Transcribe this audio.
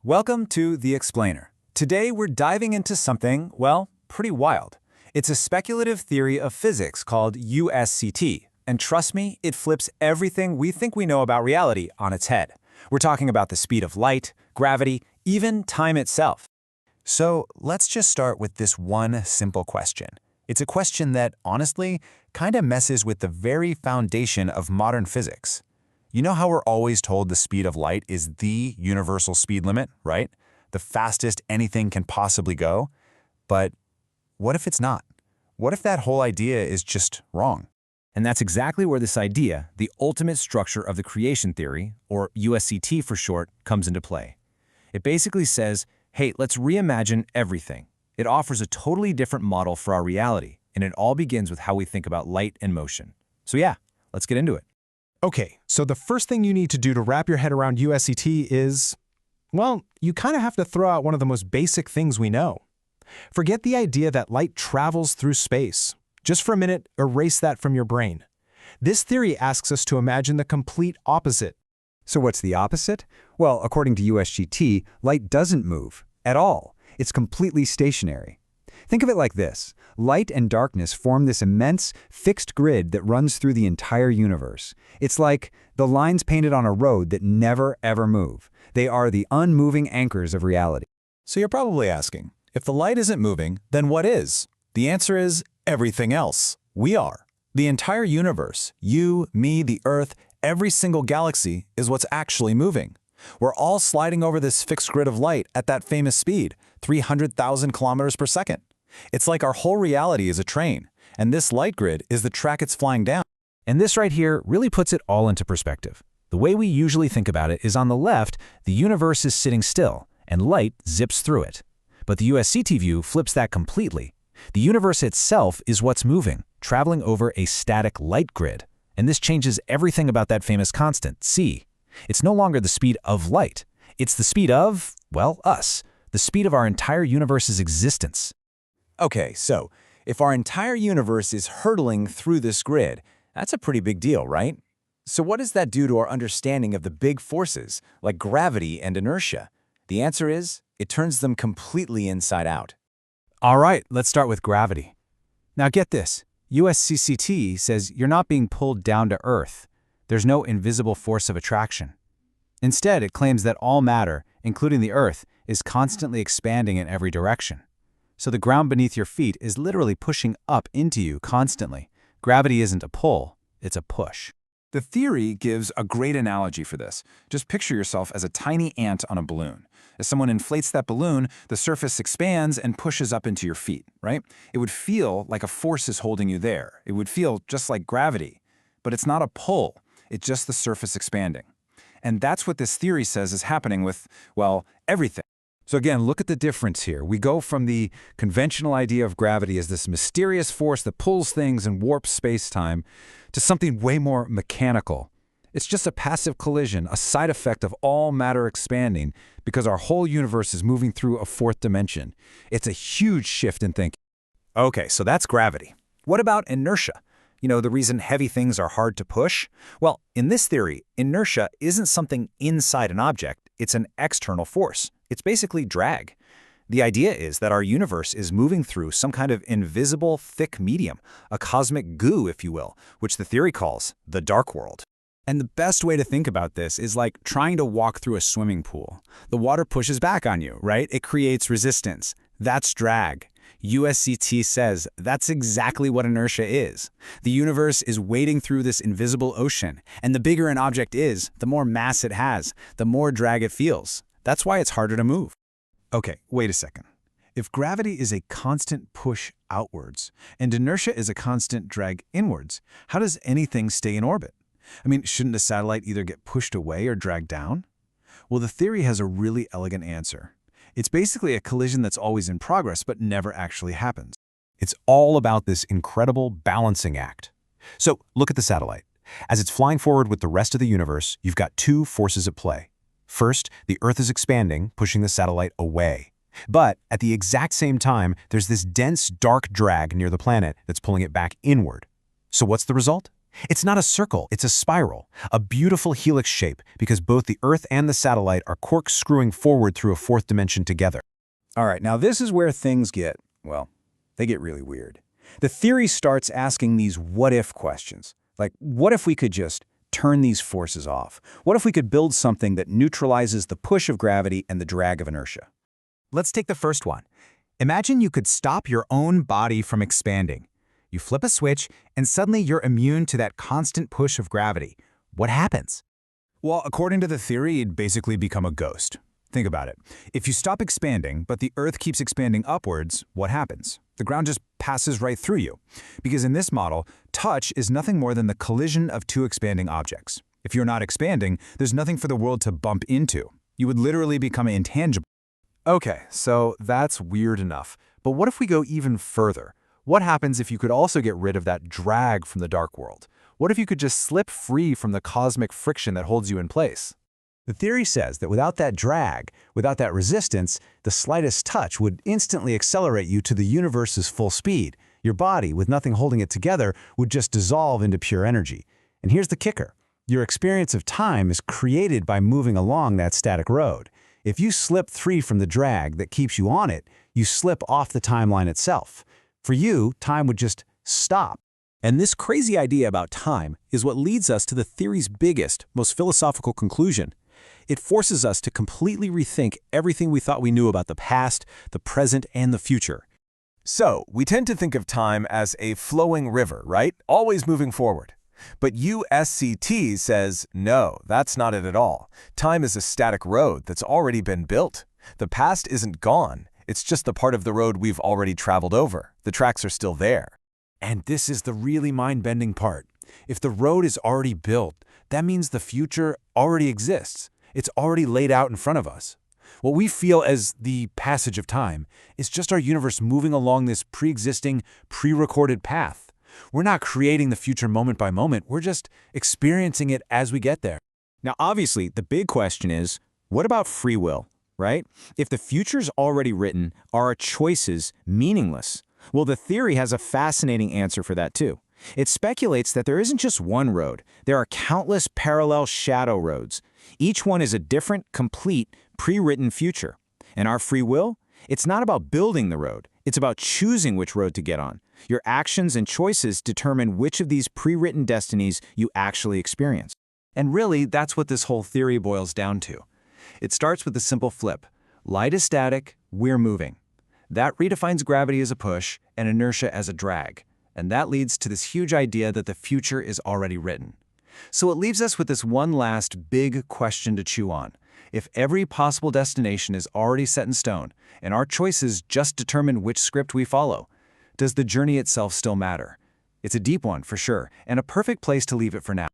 Welcome to The Explainer. Today we're diving into something, well, pretty wild. It's a speculative theory of physics called USCT, and trust me, it flips everything we think we know about reality on its head. We're talking about the speed of light, gravity, even time itself. So let's just start with this one simple question. It's a question that, honestly, kind of messes with the very foundation of modern physics. You know how we're always told the speed of light is the universal speed limit, right? The fastest anything can possibly go? But what if it's not? What if that whole idea is just wrong? And that's exactly where this idea, the ultimate structure of the creation theory, or USCT for short, comes into play. It basically says, hey, let's reimagine everything. It offers a totally different model for our reality, and it all begins with how we think about light and motion. So yeah, let's get into it. Okay, so the first thing you need to do to wrap your head around USCT is, well, you kind of have to throw out one of the most basic things we know. Forget the idea that light travels through space. Just for a minute, erase that from your brain. This theory asks us to imagine the complete opposite. So what's the opposite? Well, according to USCT, light doesn't move at all. It's completely stationary. Think of it like this. Light and darkness form this immense, fixed grid that runs through the entire universe. It's like the lines painted on a road that never, ever move. They are the unmoving anchors of reality. So you're probably asking, if the light isn't moving, then what is? The answer is everything else. We are. The entire universe, you, me, the Earth, every single galaxy is what's actually moving. We're all sliding over this fixed grid of light at that famous speed, 300,000 kilometers per second. It's like our whole reality is a train, and this light grid is the track it's flying down. And this right here really puts it all into perspective. The way we usually think about it is on the left, the universe is sitting still, and light zips through it. But the USCT view flips that completely. The universe itself is what's moving, traveling over a static light grid. And this changes everything about that famous constant, c. It's no longer the speed of light. It's the speed of, well, us. The speed of our entire universe's existence. Okay, so if our entire universe is hurtling through this grid, that's a pretty big deal, right? So what does that do to our understanding of the big forces, like gravity and inertia? The answer is, it turns them completely inside out. All right, let's start with gravity. Now get this. USCT says you're not being pulled down to Earth. There's no invisible force of attraction. Instead, it claims that all matter, including the Earth, is constantly expanding in every direction. So the ground beneath your feet is literally pushing up into you constantly. Gravity isn't a pull, it's a push. The theory gives a great analogy for this. Just picture yourself as a tiny ant on a balloon. As someone inflates that balloon, the surface expands and pushes up into your feet, right? It would feel like a force is holding you there. It would feel just like gravity. But it's not a pull, it's just the surface expanding. And that's what this theory says is happening with, well, everything. So again, look at the difference here. We go from the conventional idea of gravity as this mysterious force that pulls things and warps space-time to something way more mechanical. It's just a passive collision, a side effect of all matter expanding because our whole universe is moving through a fourth dimension. It's a huge shift in thinking. Okay, so that's gravity. What about inertia? You know, the reason heavy things are hard to push? Well, in this theory, inertia isn't something inside an object, it's an external force. It's basically drag. The idea is that our universe is moving through some kind of invisible, thick medium, a cosmic goo, if you will, which the theory calls the dark world. And the best way to think about this is like trying to walk through a swimming pool. The water pushes back on you, right? It creates resistance. That's drag. USCT says that's exactly what inertia is. The universe is wading through this invisible ocean, and the bigger an object is, the more mass it has, the more drag it feels. That's why it's harder to move. Okay, wait a second. If gravity is a constant push outwards, and inertia is a constant drag inwards, how does anything stay in orbit? I mean, shouldn't a satellite either get pushed away or dragged down? Well, the theory has a really elegant answer. It's basically a collision that's always in progress but never actually happens. It's all about this incredible balancing act. So look at the satellite. As it's flying forward with the rest of the universe, you've got two forces at play. First, the Earth is expanding, pushing the satellite away. But at the exact same time, there's this dense, dark drag near the planet that's pulling it back inward. So what's the result? It's not a circle, it's a spiral, a beautiful helix shape because both the Earth and the satellite are corkscrewing forward through a fourth dimension together. All right, now this is where things get, well, they get really weird. The theory starts asking these what-if questions. Like, what if we could just turn these forces off? What if we could build something that neutralizes the push of gravity and the drag of inertia? Let's take the first one. Imagine you could stop your own body from expanding. You flip a switch, and suddenly you're immune to that constant push of gravity. What happens? Well, according to the theory, you'd basically become a ghost. Think about it. If you stop expanding, but the Earth keeps expanding upwards, what happens? The ground just passes right through you. Because in this model, touch is nothing more than the collision of two expanding objects. If you're not expanding, there's nothing for the world to bump into. You would literally become intangible. Okay, so that's weird enough. But what if we go even further? What happens if you could also get rid of that drag from the dark world? What if you could just slip free from the cosmic friction that holds you in place? The theory says that without that drag, without that resistance, the slightest touch would instantly accelerate you to the universe's full speed. Your body, with nothing holding it together, would just dissolve into pure energy. And here's the kicker. Your experience of time is created by moving along that static road. If you slip free from the drag that keeps you on it, you slip off the timeline itself. For you, time would just stop. And this crazy idea about time is what leads us to the theory's biggest, most philosophical conclusion. It forces us to completely rethink everything we thought we knew about the past, the present, and the future. So, we tend to think of time as a flowing river, right? Always moving forward. But USCT says, no, that's not it at all. Time is a static road that's already been built. The past isn't gone. It's just the part of the road we've already traveled over. The tracks are still there. And this is the really mind-bending part. If the road is already built, that means the future already exists. It's already laid out in front of us. What we feel as the passage of time is just our universe moving along this pre-existing, pre-recorded path. We're not creating the future moment by moment, we're just experiencing it as we get there. Now, obviously, the big question is, what about free will, right? If the future's already written, are our choices meaningless? Well, the theory has a fascinating answer for that too. It speculates that there isn't just one road. There are countless parallel shadow roads. Each one is a different, complete, pre-written future. And our free will? It's not about building the road. It's about choosing which road to get on. Your actions and choices determine which of these pre-written destinies you actually experience. And really, that's what this whole theory boils down to. It starts with a simple flip. Light is static, we're moving. That redefines gravity as a push and inertia as a drag. And that leads to this huge idea that the future is already written. So it leaves us with this one last big question to chew on. If every possible destination is already set in stone, and our choices just determine which script we follow, does the journey itself still matter? It's a deep one, for sure, and a perfect place to leave it for now.